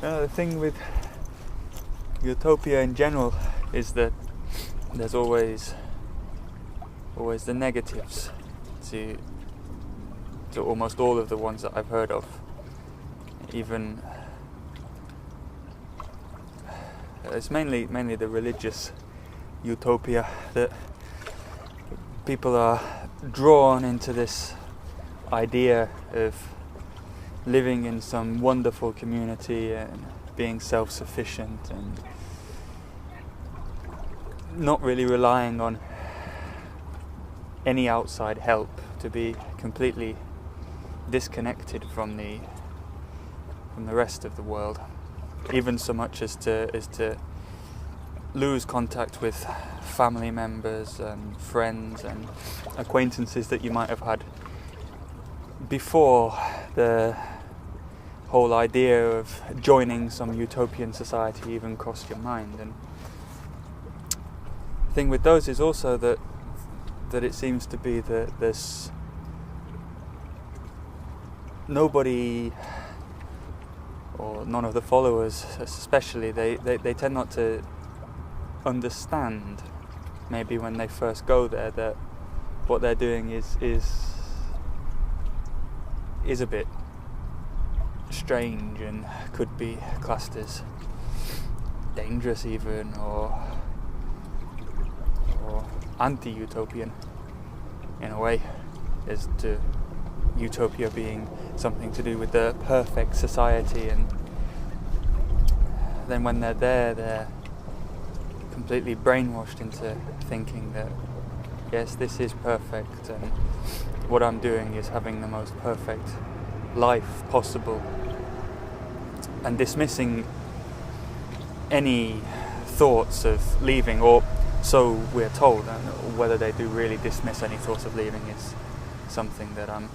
The thing with utopia in general is that there's always the negatives to almost all of the ones that I've heard of. Even it's mainly the religious utopia that people are drawn into this idea of living in some wonderful community and being self-sufficient and not really relying on any outside help, to be completely disconnected from the rest of the world, even so much as to lose contact with family members and friends and acquaintances that you might have had before the whole idea of joining some utopian society even crossed your mind. And the thing with those is also that it seems to be that there's nobody, or none of the followers especially, they tend not to understand, maybe when they first go there, that what they're doing is a bit strange and could be classed as dangerous even, or anti-utopian in a way, as to utopia being something to do with the perfect society. And then when they're there, they're completely brainwashed into thinking that yes, this is perfect and what I'm doing is having the most perfect life possible, and dismissing any thoughts of leaving, or so we're told. And whether they do really dismiss any thoughts of leaving is something that I'm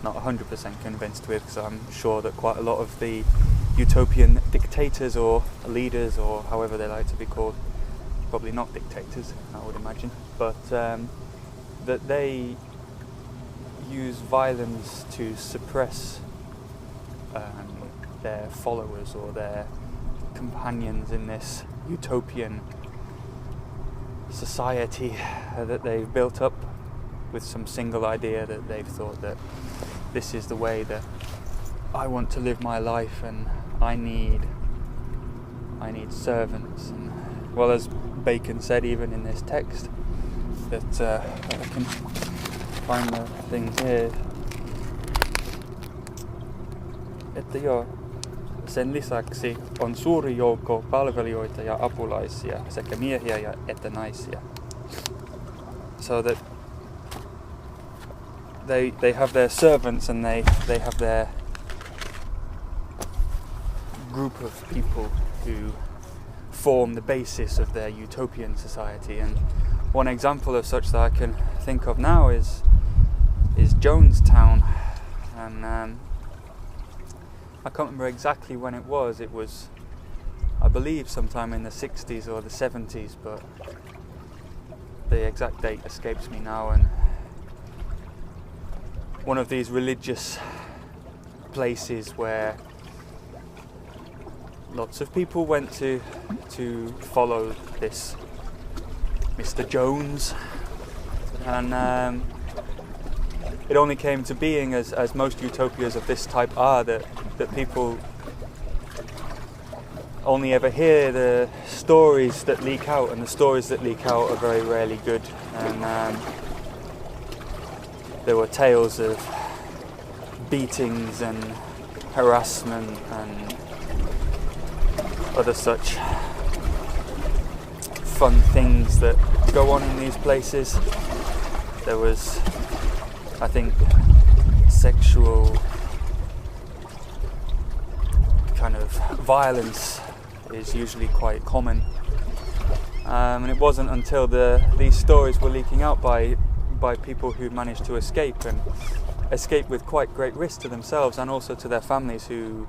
not 100% convinced with, because I'm sure that quite a lot of the utopian dictators or leaders, or however they like to be called, probably not dictators, I would imagine, but that they use violence to suppress their followers or their companions in this utopian society that they've built up with some single idea that they've thought that this is the way that I want to live my life, and I need servants. And, well, as Bacon said even in this text, that I can find the things here, että joo, sen lisäksi on suuri joukko palvelijoita ja apulaisia, sekä miehiä että naisia. So that they have their servants, and they have their group of people who form the basis of their utopian society. And one example of such that I can think of now is Jonestown, and I can't remember exactly when it was. It was, I believe, sometime in the 60s or the 70s, but the exact date escapes me now. And one of these religious places where lots of people went to follow this Mr. Jones, and it only came to being, as most utopias of this type are, that people only ever hear the stories that leak out, and the stories that leak out are very rarely good. And there were tales of beatings and harassment and other such fun things that go on in these places. There was, I think, sexual kind of violence is usually quite common, and it wasn't until these stories were leaking out by people who managed to escape, and escape with quite great risk to themselves and also to their families who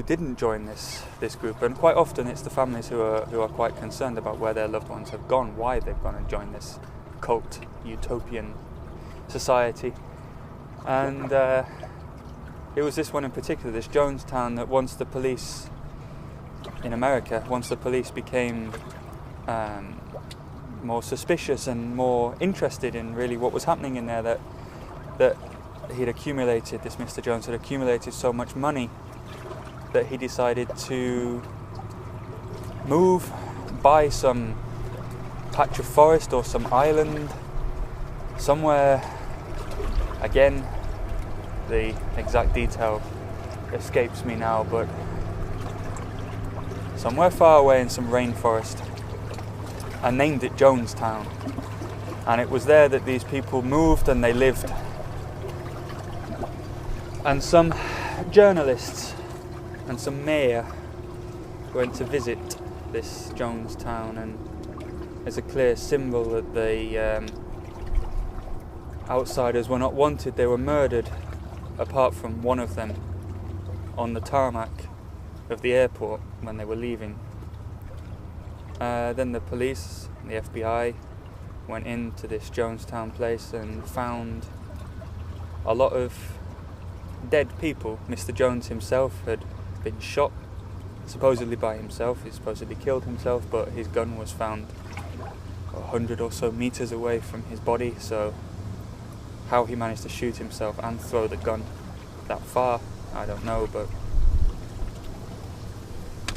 didn't join this group. And quite often it's the families who are quite concerned about where their loved ones have gone, why they've gone and joined this cult utopian society. And it was this one in particular, this Jonestown, that once the police in America, once the police became more suspicious and more interested in really what was happening in there, that he'd accumulated, this Mr. Jones had accumulated so much money that he decided to move, buy some patch of forest or some island somewhere. Again, the exact detail escapes me now, but somewhere far away in some rainforest, and named it Jonestown. And it was there that these people moved and they lived. And some journalists and some mayor went to visit this Jonestown, and there's a clear symbol that the outsiders were not wanted. They were murdered, apart from one of them on the tarmac of the airport when they were leaving. Then the police, the FBI, went into this Jonestown place and found a lot of dead people. Mr. Jones himself had been shot, supposedly by himself. He supposedly killed himself, but his gun was found 100 or so meters away from his body, so how he managed to shoot himself and throw the gun that far, I don't know. But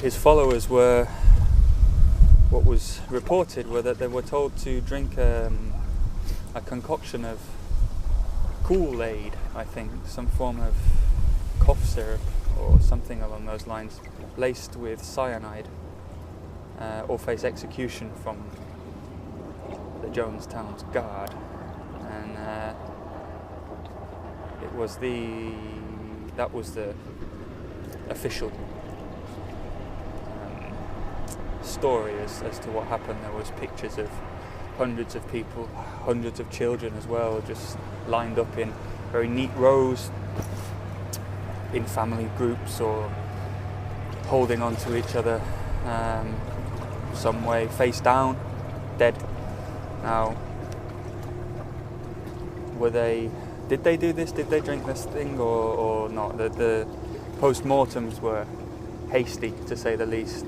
his followers were, what was reported were that they were told to drink a concoction of Kool-Aid, I think, some form of cough syrup or something along those lines, laced with cyanide, or face execution from the Jonestown's guard. And that was the official story as to what happened. There was pictures of hundreds of people, hundreds of children as well, just lined up in very neat rows in family groups or holding on to each other some way, face down, dead. Now, did they do this? Did they drink this thing or not? The post-mortems were hasty, to say the least.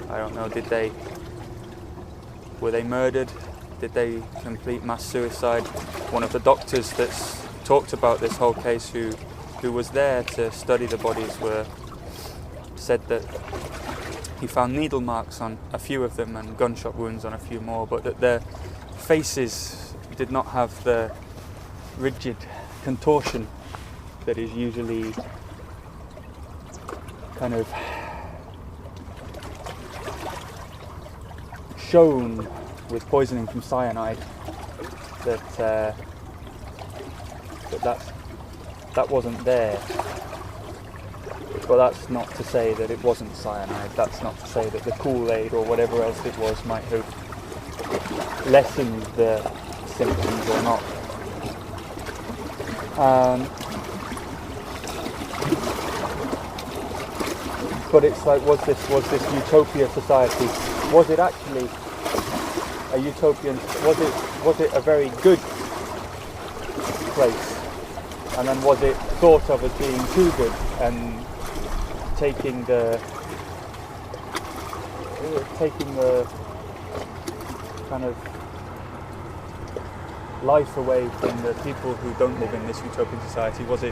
I don't know, were they murdered? Did they complete mass suicide? One of the doctors that's talked about this whole case, who was there to study the bodies, said that he found needle marks on a few of them and gunshot wounds on a few more, but that their faces did not have the rigid contortion that is usually kind of shown with poisoning from cyanide. That wasn't there. But that's not to say that it wasn't cyanide. That's not to say that the Kool-Aid or whatever else it was might have lessened the symptoms or not. But it's like, was this utopia society? Was it actually a utopian? Was it a very good place? And then was it thought of as being too good and taking the kind of life away from the people who don't live in this utopian society? Was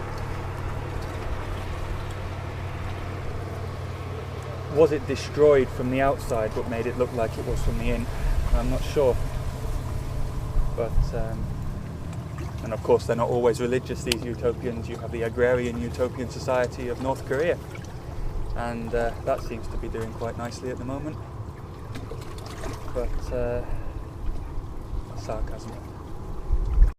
it destroyed from the outside but made it look like it was from the in? I'm not sure. But and of course they're not always religious, these utopians. You have the agrarian utopian society of North Korea, and that seems to be doing quite nicely at the moment. But sarcasm.